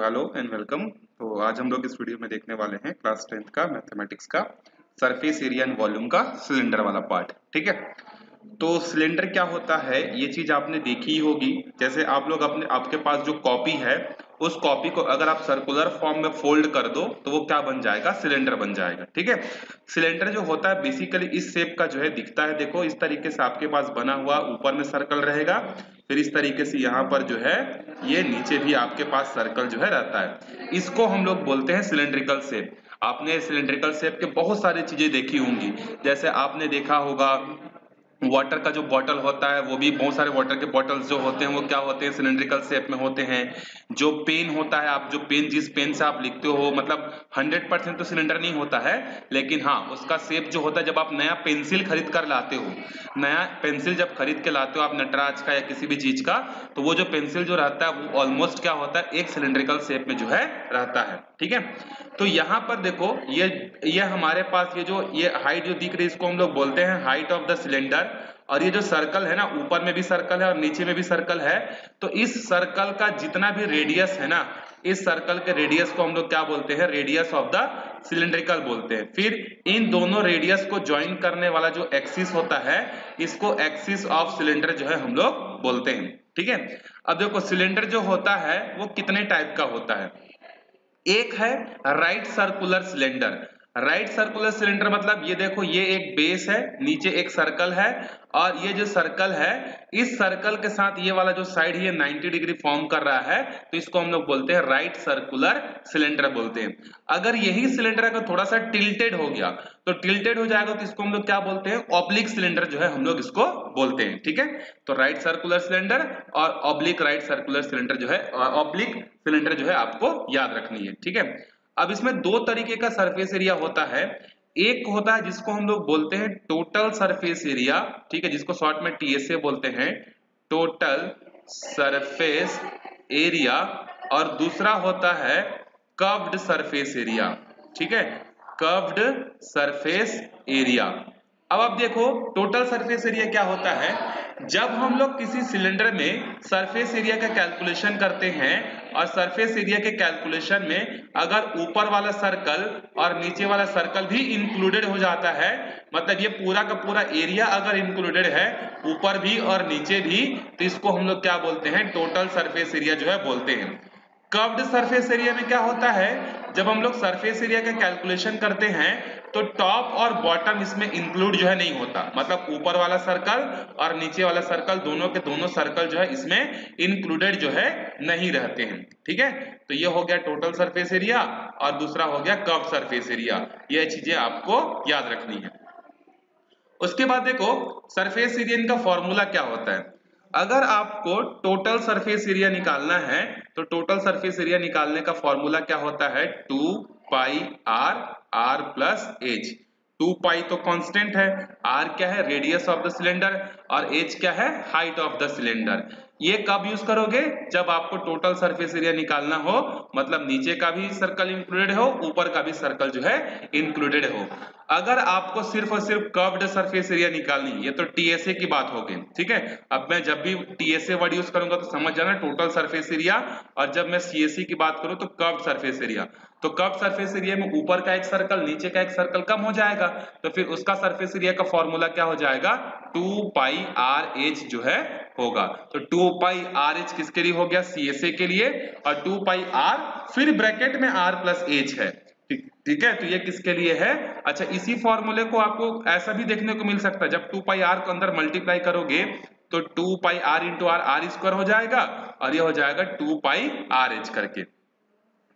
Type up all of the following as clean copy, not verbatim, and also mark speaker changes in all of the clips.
Speaker 1: Hello and welcome. तो आज हम लोग इस वीडियो में देखने वाले हैं क्लास 10th का मैथमेटिक्स का सरफेस एरिया एंड वॉल्यूम का सिलेंडर वाला पार्ट। ठीक है, तो सिलेंडर क्या होता है ये चीज आपने देखी ही होगी। जैसे आप लोग आपके पास जो कॉपी है उस कॉपी को अगर आप सर्कुलर फॉर्म में फोल्ड कर दो तो वो क्या बन जाएगा, सिलेंडर बन जाएगा। ठीक है, सिलेंडर जो होता है बेसिकली इस शेप का जो है दिखता है। देखो इस तरीके से आपके पास बना हुआ ऊपर में सर्कल रहेगा, फिर इस तरीके से यहाँ पर जो है ये नीचे भी आपके पास सर्कल जो है रहता है। इसको हम लोग बोलते हैं सिलेंड्रिकल शेप। आपने सिलेंड्रिकल शेप के बहुत सारी चीजें देखी होंगी। जैसे आपने देखा होगा वाटर का जो बॉटल होता है वो भी, बहुत सारे वाटर के बॉटल्स जो होते हैं वो क्या होते हैं, सिलेंड्रिकल शेप में होते हैं। जो पेन होता है, आप जो पेन जिस पेन से आप लिखते हो, मतलब 100% तो सिलेंडर नहीं होता है, लेकिन हाँ उसका शेप जो होता है, जब आप नया पेंसिल खरीद कर लाते हो, नया पेंसिल जब खरीद के लाते हो आप नटराज का या किसी भी चीज का, तो वो जो पेंसिल जो रहता है वो ऑलमोस्ट क्या होता है, एक सिलेंड्रिकल शेप में जो है रहता है। ठीक है, तो यहाँ पर देखो ये हमारे पास ये हाइट जो दिख रही है इसको हम लोग बोलते हैं हाइट ऑफ द सिलेंडर। और ये जो सर्कल है ना, ऊपर में भी सर्कल है और नीचे में भी सर्कल है, तो इस सर्कल का जितना भी रेडियस है ना, इस सर्कल के रेडियस को हम लोग क्या बोलते हैं, रेडियस ऑफ द सिलेंड्रिकल बोलते हैं। फिर इन दोनों रेडियस को ज्वाइन करने वाला जो एक्सिस होता है इसको एक्सिस ऑफ सिलेंडर जो है हम लोग बोलते हैं। ठीक है, अब देखो सिलेंडर जो होता है वो कितने टाइप का होता है। एक है right circular cylinder. Right circular cylinder मतलब ये देखो, ये एक बेस है, नीचे एक सर्कल है, और ये जो सर्कल है इस सर्कल के साथ ये वाला जो साइड है ये 90 डिग्री फॉर्म कर रहा है, तो इसको हम लोग बोलते हैं राइट सर्कुलर सिलेंडर बोलते हैं। अगर यही सिलेंडर अगर थोड़ा सा टिल्टेड हो गया, तो टिल्टेड हो जाएगा तो इसको हम लोग क्या बोलते हैं, ऑब्लिक सिलेंडर जो है हम लोग इसको बोलते हैं। ठीक है, तो राइट सर्कुलर सिलेंडर और ऑब्लिक राइट सर्कुलर सिलेंडर जो है, ऑब्लिक सिलेंडर जो है आपको याद रखनी है। ठीक है, अब इसमें दो तरीके का सरफेस एरिया होता है। एक होता है जिसको हम लोग बोलते हैं टोटल सरफेस एरिया, ठीक है, जिसको शॉर्ट में टीएसए बोलते हैं, टोटल सरफेस एरिया। और दूसरा होता है कर्व्ड सरफेस एरिया। ठीक है, कर्व्ड सरफेस एरिया। अब आप देखो टोटल सरफेस एरिया क्या होता है। जब हम लोग किसी सिलेंडर में सरफेस एरिया का कैलकुलेशन करते हैं, और सरफेस एरिया के कैलकुलेशन में अगर ऊपर वाला सर्कल और नीचे वाला सर्कल भी इंक्लूडेड हो जाता है, मतलब ये पूरा का पूरा एरिया अगर इंक्लूडेड है ऊपर भी और नीचे भी, तो इसको हम लोग क्या बोलते हैं, टोटल सरफेस एरिया जो है बोलते हैं। कर्व्ड सरफेस एरिया में क्या होता है, जब हम लोग सरफेस एरिया का कैलकुलेशन करते हैं तो टॉप और बॉटम इसमें इंक्लूड जो है नहीं होता, मतलब ऊपर वाला सर्कल और नीचे वाला सर्कल दोनों के दोनों सर्कल जो है इसमें इंक्लूडेड जो है नहीं रहते हैं। ठीक है, तो ये हो गया टोटल सरफेस एरिया और दूसरा हो गया कर्व्ड सरफेस एरिया। ये चीजें आपको याद रखनी है। उसके बाद देखो सरफेस एरिया का फॉर्मूला क्या होता है। अगर आपको टोटल सरफेस एरिया निकालना है तो टोटल सरफेस एरिया निकालने का फॉर्मूला क्या होता है, 2 pi r, r plus H. 2 पाई तो कांस्टेंट है, आर क्या है, रेडियस ऑफ द सिलेंडर, और एच क्या है, हाइट ऑफ द सिलेंडर। ये कब यूज करोगे, जब आपको टोटल सरफेस एरिया निकालना हो, मतलब नीचे का भी सर्कल इंक्लूडेड हो, ऊपर का भी सर्कल जो है इंक्लूडेड हो। अगर आपको सिर्फ और सिर्फ कर्व्ड सरफेस एरिया निकालनी है, ये तो टीएसए की बात हो गई। ठीक है, अब मैं जब भी टीएसए वर्ड यूज करूंगा तो समझ जाना टोटल सरफेस एरिया, और जब मैं सीएससी की बात करूं तो कर्व्ड सरफेस एरिया। तो कर्व्ड सरफेस एरिया में ऊपर का एक सर्कल नीचे का एक सर्कल कम हो जाएगा, तो फिर उसका सरफेस एरिया का फॉर्मूला क्या हो जाएगा, 2 पाई आर एच जो है होगा। तो 2 पाई आर एच किसके लिए हो गया, सीएसए के लिए, और 2 पाई आर फिर ब्रैकेट में आर प्लस एच है। ठीक है, तो ये किसके लिए है। अच्छा, इसी फॉर्मूले को आपको ऐसा भी देखने को मिल सकता है, जब 2 पाई आर को अंदर मल्टीप्लाई करोगे तो 2 pi r into r, r square हो जाएगा, और ये हो जाएगा 2 पाई आर एच करके।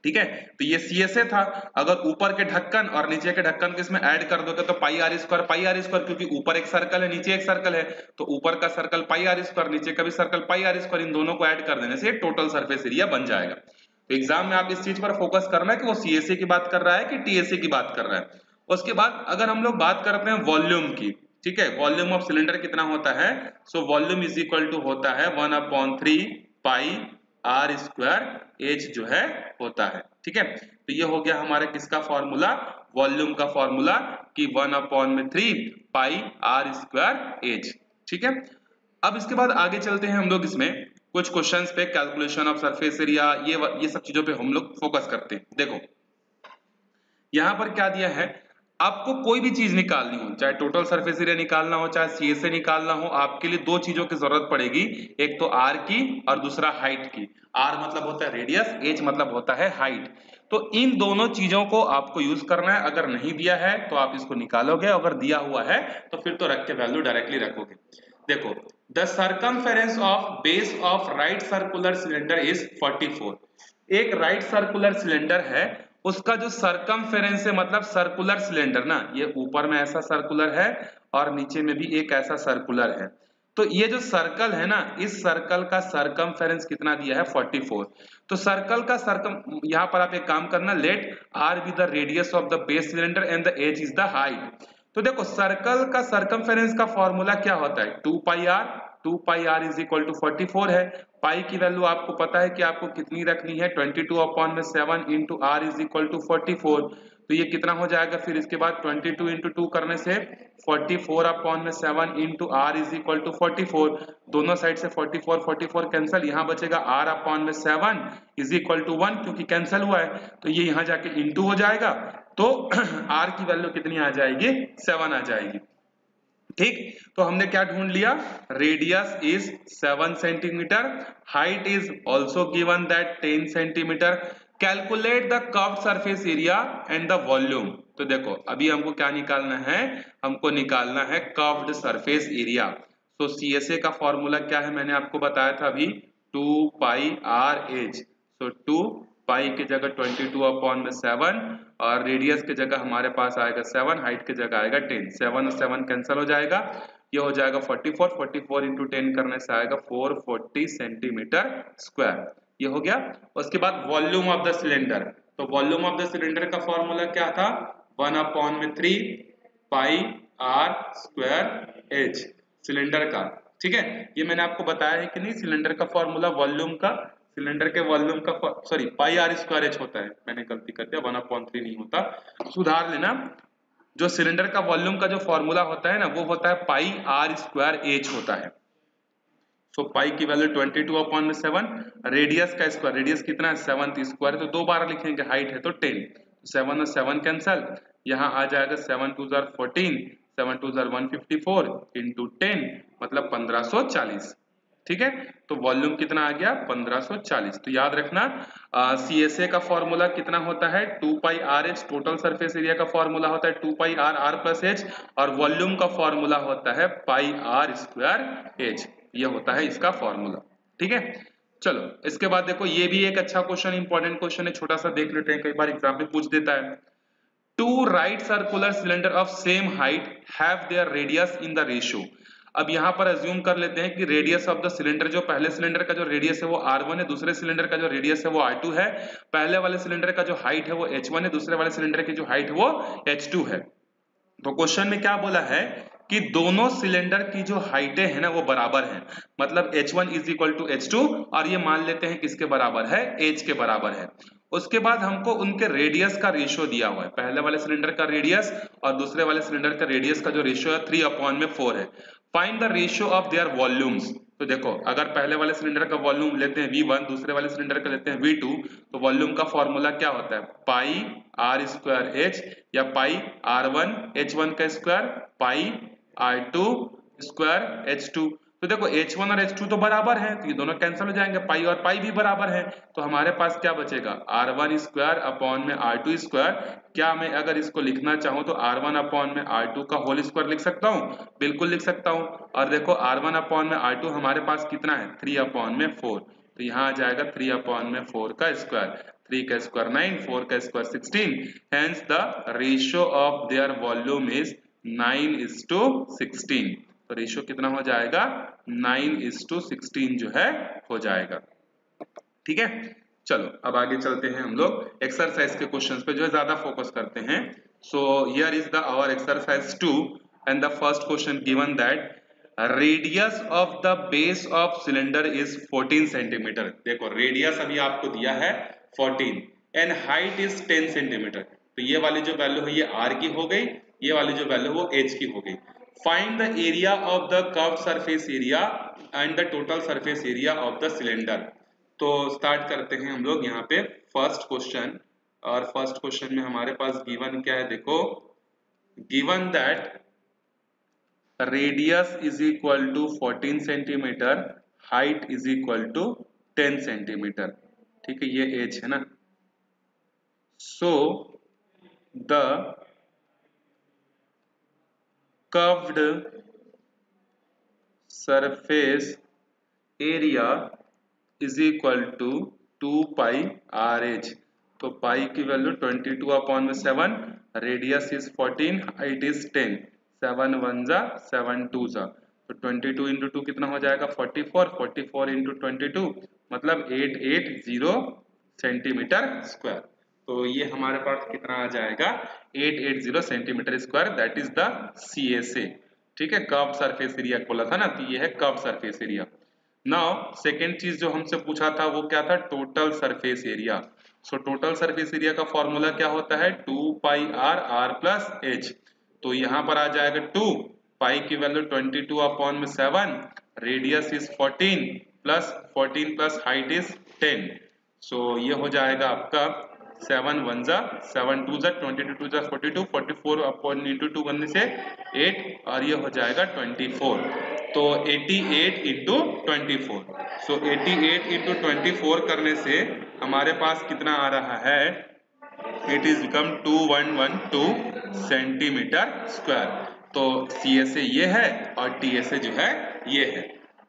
Speaker 1: ठीक है, तो ये सीएसए था। अगर ऊपर के ढक्कन और नीचे के ढक्कन को इसमें ऐड कर दोगे तो पाई आर स्क्वायर, क्योंकि ऊपर एक सर्कल है नीचे एक सर्कल है, तो ऊपर का सर्कल पाई आर स्क्वायर, नीचे का भी सर्कल पाई आर स्क्वायर, इन दोनों को ऐड कर देने से टोटल सरफेस एरिया बन जाएगा। तो एग्जाम में आप इस चीज पर फोकस करना है कि वो सीएसए की बात कर रहा है कि टीएसए की बात कर रहा है। उसके बाद अगर हम लोग बात करते हैं वॉल्यूम की, ठीक है, वॉल्यूम ऑफ सिलेंडर कितना होता है, so volume is equal to होता है 1/3 पाई आर स्क्वायर एच जो है होता है। ठीक है, तो ये हो गया हमारा किसका फॉर्मूला, वॉल्यूम का फॉर्मूला, कि 1/3 पाई आर स्क्वायर एच। ठीक है, अब इसके बाद आगे चलते हैं हम लोग इसमें कुछ क्वेश्चंस पे कैलकुलेशन ऑफ सरफेस एरिया, ये सब चीजों पे हम लोग फोकस करते हैं। देखो यहाँ पर क्या दिया है, आपको कोई भी चीज निकालनी हो, चाहे टोटल सरफेस एरिया निकालना हो, चाहे सीएसए निकालना हो, आपके लिए दो चीजों की जरूरत पड़ेगी, एक तो आर की और दूसरा हाइट की। आर मतलब होता है रेडियस, एच मतलब होता है हाइट। तो इन दोनों चीजों को आपको यूज करना है। अगर नहीं दिया है तो आप इसको निकालोगे, अगर दिया हुआ है तो फिर तो रख के वैल्यू डायरेक्टली रखोगे। देखो the circumference of base of right circular cylinder is 44। एक राइट सर्कुलर सिलेंडर है, उसका जो सरकमफेरेंस है मतलब सर्कुलर सिलेंडर ना, ये ऊपर में ऐसा सर्कुलर है और नीचे में भी एक ऐसा सर्कुलर है। तो ये जो सर्कल है ना, इस सर्कल का सरकमफेरेंस कितना दिया है 44। तो सर्कल का सरकम, यहाँ पर आप एक काम करना, let R be the radius of the base cylinder and the H is the height. तो देखो सर्कल का सरकमफेरेंस का फॉर्मूला क्या होता है, 2 pi r. 2 pi r is equal to 44 है। पाई की वैल्यू आपको पता है कि आपको कितनी रखनी है, 22 अपॉन में 7 into are is equal to 44। तो ये कितना हो जाएगा, फिर इसके बाद 22 इंटू 2 करने से 44 अपॉन में 7 into are is equal to 44। दोनों साइड से 44 कैंसिल, यहाँ बचेगा आर अपॉन में 7 इज इक्वल टू 1, क्योंकि कैंसिल हुआ है तो ये यहाँ जाके इंटू हो जाएगा। तो आर की वैल्यू कितनी आ जाएगी, 7 आ जाएगी। ठीक, तो हमने क्या ढूंढ लिया, radius is 7 centimetre, height is also given that 10 centimetre. Calculate the curved surface area and the volume. तो देखो अभी हमको क्या निकालना है, हमको निकालना है कर्व्ड सरफेस एरिया। तो सीएसए का फॉर्मूला क्या है, मैंने आपको बताया था अभी, 2 पाई आर एच। सो 2 पाई की जगह 22 अपॉन में 7 और रेडियस की जगह हमारे पास आएगा 7, हाइट की जगह आएगा 10। 7 और 7 कैंसिल हो जाएगा, ये हो जाएगा 44। 44 इंटू 10 करने से आएगा 440 सेंटीमीटर स्क्वायर। ये हो गया। उसके बाद वॉल्यूम ऑफ द सिलेंडर। तो वॉल्यूम ऑफ द सिलेंडर का फॉर्मूला क्या था, 1 अपॉन में 3 पाई आर स्क्वायर एच सिलेंडर का। ठीक है, ये मैंने आपको बताया है कि नहीं, सिलेंडर का फॉर्मूला वॉल्यूम का, सिलेंडर के वॉल्यूम का sorry pi r square h होता है, मैंने गलती कर दिया, 1/3 नहीं होता, सुधार लेना। जो सिलेंडर का वॉल्यूम का जो फॉर्मूला होता है ना, वो होता है पाई आर स्क्वायर एच होता है। सो पाई की वैल्यू 22 अपॉन में 7, रेडियस का स्क्वायर, रेडियस कितना है 7 स्क्वायर, तो दो बार लिखेंगे, हाइट है तो 10, 7 और 7 कैंसल, यहाँ आ जाएगा 7 2 14, 7 2 154 इंटू 10 मतलब 1540। ठीक है, तो वॉल्यूम कितना आ गया 1540। तो याद रखना सीएसए का फॉर्मूला कितना होता है, 2 pi r h, total surface area का फॉर्मूला होता है 2 pi r r plus h, और वॉल्यूम का फॉर्मूला होता है पाई आर स्क्वायर एच, ये होता है इसका फॉर्मूला। ठीक है, चलो इसके बाद देखो ये भी एक अच्छा क्वेश्चन, इंपॉर्टेंट क्वेश्चन है, छोटा सा देख लेते हैं, कई बार एग्जाम में पूछ देता है। Two right circular cylinder of same height have their radius in the ratio. अब यहाँ पर अज्यूम कर लेते हैं कि रेडियस ऑफ द सिलेंडर, जो पहले सिलेंडर का जो रेडियस है वो R1 है, दूसरे सिलेंडर का जो रेडियस है वो R2 है, पहले वाले सिलेंडर का जो हाइट है वो H1 है, दूसरे वाले सिलेंडर की जो हाइट है वो H2 है। तो क्वेश्चन में क्या बोला है कि दोनों सिलेंडर की जो हाइटें है ना वो बराबर हैं, मतलब H1 is equal to H2, और ये मान लेते हैं किसके बराबर है, H के बराबर है। उसके बाद हमको उनके रेडियस का रेशियो दिया हुआ है, पहले वाले सिलेंडर का रेडियस और दूसरे वाले सिलेंडर का रेडियस का जो रेशियो है 3/4 है। Find the ratio of their volumes. तो देखो अगर पहले वाले सिलेंडर का वॉल्यूम लेते हैं V1, दूसरे वाले सिलेंडर का लेते हैं V2, तो वॉल्यूम का फॉर्मूला क्या होता है, पाई आर स्क्वायर एच या पाई R1 H1 का square pi R2 square H2। तो देखो H1 और H2 तो बराबर हैं, तो ये दोनों कैंसिल हो जाएंगे, पाई और पाई भी बराबर है, तो हमारे पास क्या बचेगा, R1 स्क्वायर अपॉन में R2 स्क्वायर। क्या मैं अगर इसको लिखना चाहूं तो R1 अपॉन में R2 का होल स्क्वायर लिख सकता हूं, बिल्कुल लिख सकता हूं। और देखो R1 अपॉन में R2 हमारे पास कितना है 3/4, तो यहाँ आ जाएगा 3/4 का स्क्वायर, 3 का स्क्वायर 9, 4 का square 16, hence the ratio of their volume is 9:16। तो रेशियो कितना हो जाएगा 9:16 जो है हो जाएगा। ठीक है, चलो अब आगे चलते हैं, हम लोग एक्सरसाइज के क्वेश्चंस पे जो है ज्यादा फोकस करते हैं। So here is the our exercise 2 and the first question given that radius of the base of cylinder is 14 centimetre. देखो रेडियस अभी आपको दिया है 14 एंड हाइट इज 10 सेंटीमीटर। तो ये वाली जो वैल्यू है ये R की हो गई, ये वाली जो वैल्यू वो H की हो गई। Find the area of the curved surface area and the total surface area of the cylinder. तो स्टार्ट करते हैं हम लोग यहाँ पे फर्स्ट क्वेश्चन। और फर्स्ट क्वेश्चन में हमारे पास गिवन क्या है, देखो given that radius is equal to 14 centimetre, height is equal to 10 centimetre. ठीक है, ये एज है ना। So the curved surface area is equal to 2 pi r H. तो पाई की value 22/7, radius is 14, height is 10, 7 1 जा 7 2 जा, तो 22 इंटू 2 कितना हो जाएगा 44, 44 इंटू 22 मतलब 880 सेंटीमीटर स्क्वायर। तो ये हमारे पास कितना आ जाएगा 880 centimetre square, that is the CSA। ठीक है, कर्व सरफेस एरिया बोला था ना, तो ये है curve surface area. Now second चीज जो हमसे पूछा था वो क्या था, total surface area. So total surface area का फॉर्मूला क्या होता है 2 pi r, r plus H. तो यहाँ पर आ जाएगा 2 पाई की value 22/7, radius is 14 plus 14 plus height is 10। सो ये हो जाएगा आपका 7 1 जा 7 2 जा 22 2 जा 42, 44 अपॉन इंटू 2 करने से 8 और ये हो जाएगा 24। तो 88 इंटू 24। सो 88 इंटू 24 करने से हमारे पास कितना आ रहा है, it is become 2112 centimetre square. तो CSA ये है और TSA जो है ये है।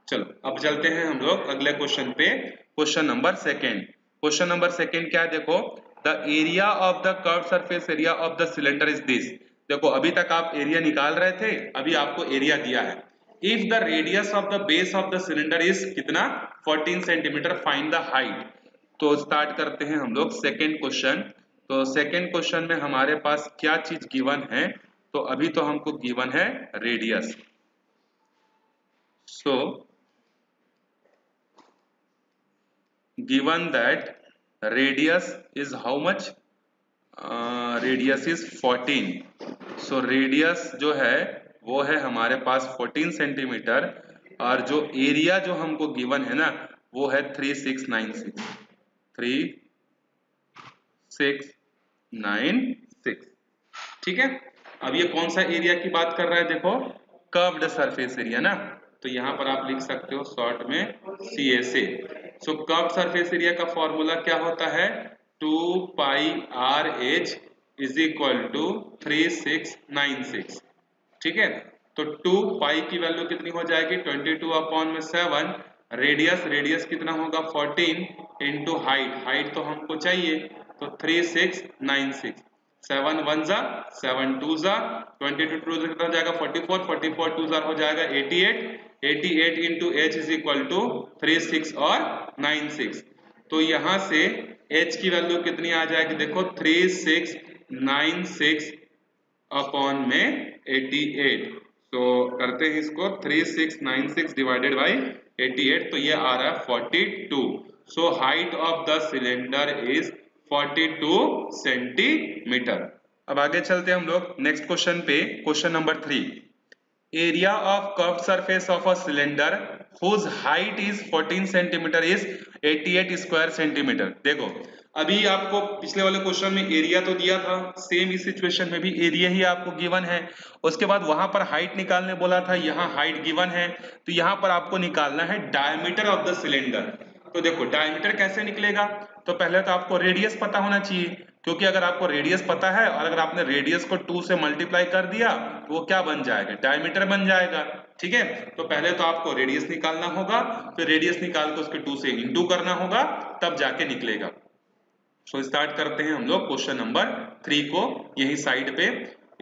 Speaker 1: चलो अब चलते हैं हम लोग अगले क्वेश्चन पे, question number second. Question number second क्या है, देखो the area of the curved surface area of the cylinder is this. देखो अभी तक आप एरिया निकाल रहे थे, अभी आपको एरिया दिया है। If the radius of the base of the cylinder is कितना 14 सेंटीमीटर, फाइंड द हाइट। तो स्टार्ट करते हैं हम लोग सेकेंड क्वेश्चन। तो सेकेंड क्वेश्चन में हमारे पास क्या चीज गिवन है, तो अभी तो हमको गिवन है radius. So given that radius is how much, radius is 14। so radius जो है वो है हमारे पास 14 सेंटीमीटर और जो एरिया जो हमको गिवन है ना वो है 3696। ठीक है, अब ये कौन सा एरिया की बात कर रहा है, देखो कर्व्ड सरफेस एरिया ना, तो यहां पर आप लिख सकते हो शॉर्ट में CSA। So curved surface area का फॉर्मूला क्या होता है 2 pi r h is equal to 3696। ठीक है, तो 2 पाई की वैल्यू कितनी हो जाएगी 22/7, रेडियस कितना होगा 14 इंटू हाइट तो हमको चाहिए तो 3696, 7 1 जा 7 2 जा 22 2 कितना हो जाएगा 44, 44 2 जा हो जाएगा 88, 88 into h is equal to 36 और 96। तो यहां से h की वैल्यू कितनी आ जाएगी, देखो 3696 अपॉन में 88। तो करते हैं इसको 3696 डिवाइडेड बाई 88, तो ये आ रहा है 42। So height of the cylinder is 42 centimetre. अब आगे चलते हैं हम लोग नेक्स्ट क्वेश्चन पे, question number 3। Area of curved surface of a cylinder whose height is 14 centimetre is 88 square centimetre. देखो अभी आपको पिछले वाले क्वेश्चन में एरिया तो दिया था, सेम इस सिचुएशन में भी एरिया ही आपको गिवन है। उसके बाद वहां पर हाइट निकालने बोला था, यहाँ हाइट गिवन है, तो यहाँ पर आपको निकालना है डायमीटर ऑफ द सिलेंडर। तो देखो डायमीटर कैसे निकलेगा, तो पहले तो आपको रेडियस पता होना चाहिए, क्योंकि अगर आपको रेडियस पता है और अगर आपने रेडियस को 2 से मल्टीप्लाई कर दिया तो वो क्या बन जाएगा, डायमीटर बन जाएगा। ठीक है, तो पहले तो आपको रेडियस निकालना होगा, फिर रेडियस निकाल के उसके 2 से इंटू करना होगा, तब जाके निकलेगा। सो स्टार्ट करते हैं हम लोग क्वेश्चन नंबर 3 को। यही साइड पे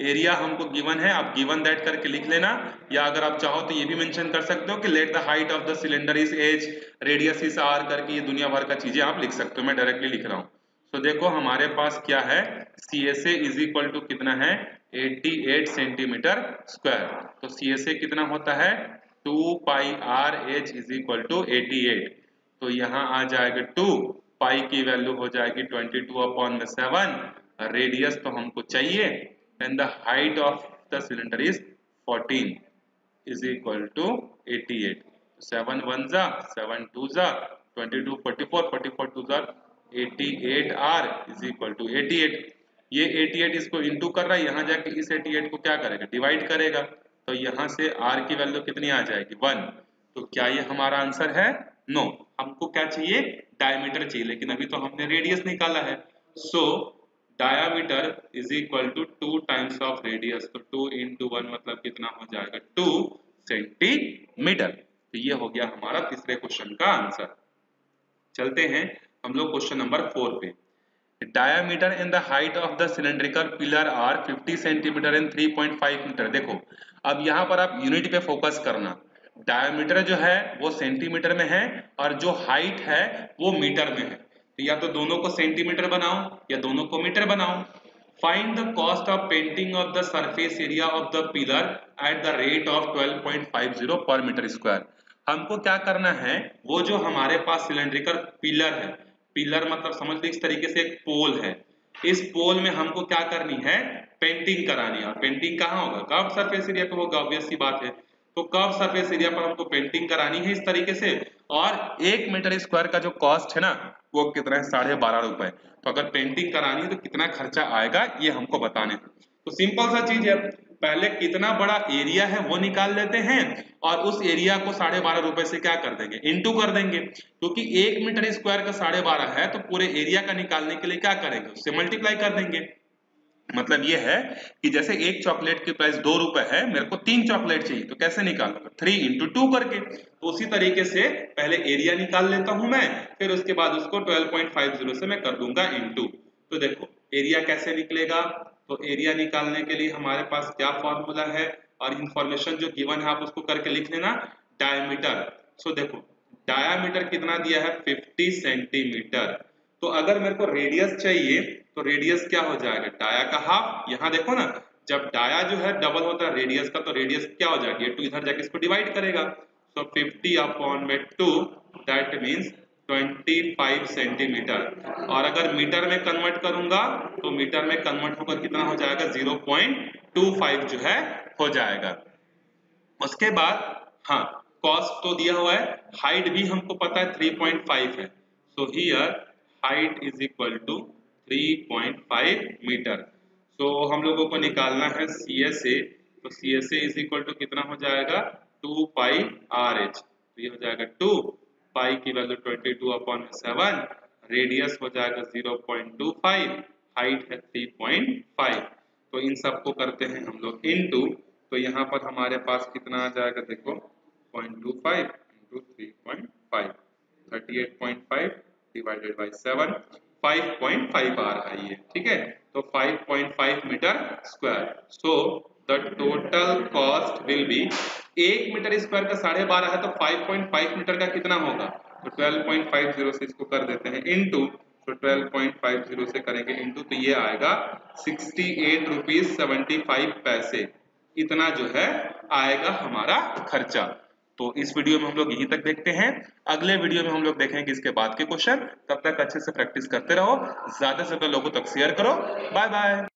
Speaker 1: एरिया हमको गिवन है, आप गिवन दैट करके लिख लेना, या अगर आप चाहो तो ये भी मेंशन कर सकते हो कि let the height of the cylinder is h, radius is r करके ये दुनिया भर का चीजें आप लिख सकते हो, मैं डायरेक्टली लिख रहा हूँ। तो देखो हमारे पास क्या है CSA इज इक्वल टू कितना है 88 सेंटीमीटर स्क्वायर। तो CSA कितना होता है 2 pi r h is equal to 88। तो यहाँ आ जाएगा 2 पाई की वैल्यू हो जाएगी 22/7, रेडियस तो हमको चाहिए and the height of the cylinder is 14 is equal to 88। 7 1 जा 7 2 जा 22 44 44 2 जा 88 r इज इक्वल टू 88। ये 88 इसको इंटू कर रहा है, यहाँ जाके इस 88 को क्या करेगा, डिवाइड करेगा। तो यहाँ से r की वैल्यू कितनी आ जाएगी, 1। तो क्या ये हमारा आंसर है? नो। हमको क्या चाहिए, डायमीटर चाहिए, लेकिन अभी तो हमने रेडियस निकाला है। So diameter is equal to 2 times of radius. तो 2 इंटू 1 मतलब कितना हो जाएगा, 2 सेंटीमीटर। तो ये हो गया हमारा तीसरे क्वेश्चन का आंसर। चलते हैं हम लोग क्वेश्चन नंबर 4 पे। Diameter and the height of the cylindrical pillar are 50 centimetre and 3.5 metre. देखो अब यहाँ पर आप यूनिट पे फोकस करना। डायमीटर जो है वो सेंटीमीटर में है और जो हाइट है वो मीटर में है। तो या तो दोनों को सेंटीमीटर बनाओ या दोनों को मीटर बनाओ। Find the cost of painting of the surface area of the pillar at the rate of 12.50 पर मीटर स्क्वायर। हमको क्या करना है, वो जो हमारे पास सिलेंड्रिकल पिलर है, पिलर मतलब समझ लो इस तरीके से एक पोल है, इस पोल में हमको क्या करनी है, पेंटिंग करानी है। पेंटिंग कहाँ होगा, कर्व सरफेस एरिया पे होगा, ऑब्वियस सी बात है। तो कर्व सरफेस एरिया पर हमको पेंटिंग करानी है इस तरीके से। और 1 मीटर स्क्वायर का जो कॉस्ट है ना वो कितना है, 12.5 रुपए। तो अगर पेंटिंग करानी है तो कितना खर्चा आएगा ये हमको बताने। तो सिंपल सा चीज है, पहले कितना बड़ा एरिया है वो निकाल लेते हैं और उस एरिया को 12.5 रुपए से क्या कर देंगे, इंटू कर देंगे। क्योंकि 1 मीटर स्क्वायर का 12.5 है तो पूरे एरिया का निकालने के लिए क्या करेंगे, उससे मल्टीप्लाई कर देंगे। मतलब ये है कि जैसे एक चॉकलेट की प्राइस 2 रुपए है, मेरे को 3 चॉकलेट चाहिए, तो कैसे निकालूंगा, 3 इंटू 2 करके। तो उसी तरीके से पहले एरिया निकाल लेता हूं मैं, फिर उसके बाद उसको 12.50 से मैं कर दूंगा इंटू। तो देखो एरिया कैसे निकलेगा, तो एरिया निकालने के लिए हमारे पास क्या फॉर्मूला है, और इंफॉर्मेशन जो गिवन है आप उसको करके लिख लेना। डायमीटर, सो देखो डायमीटर कितना दिया है, 50 सेंटीमीटर। तो अगर मेरे को रेडियस चाहिए तो रेडियस क्या हो जाएगा, डाया का हाफ। यहाँ देखो ना, जब डाया जो है डबल होता है रेडियस का, तो रेडियस क्या हो जाएगी, 2 इधर जाके इसको डिवाइड करेगा। सो 50 अपॉन में 2 दैट मींस 25 सेंटीमीटर। और अगर मीटर में कन्वर्ट करूंगा तो मीटर में कन्वर्ट होकर कितना हो जाएगा, 0.25 जो है हो जाएगा। उसके बाद हाँ कॉस्ट तो दिया हुआ है, हाइट भी हमको पता है 3.5 है। So here height is equal to 3.5 metre. So हम लोगों को निकालना है CSA। तो CSA इज इक्वल टू कितना हो जाएगा, 2 पाई RH। तो ये हो जाएगा 2 पाई की वैल्यू 22 अपॉन 7, रेडियस हो जाएगा 0.25, हाइट है 3.5। तो इन सबको करते हैं हम लोग इनटू। तो यहाँ पर हमारे पास कितना आ जाएगा, देखो 0.25 इंटू 3.5, 38.5 डिवाइडेड बाई 7, 5.5 आ रहा है ये, ठीक है। तो 5.5 metre square. So the total cost will be, 1 metre square का 12.5 है तो 5.5 मीटर का कितना होगा, तो 12.50 से इसको कर देते हैं इनटू। तो 12.50 से करेंगे इनटू, तो ये आएगा 68 रुपीज 75 पैसे। इतना जो है आएगा हमारा खर्चा। तो इस वीडियो में हम लोग यहीं तक देखते हैं, अगले वीडियो में हम लोग देखेंगे इसके बाद के क्वेश्चन। तब तक अच्छे से प्रैक्टिस करते रहो, ज्यादा से ज्यादा लोगों तक शेयर करो। Bye bye.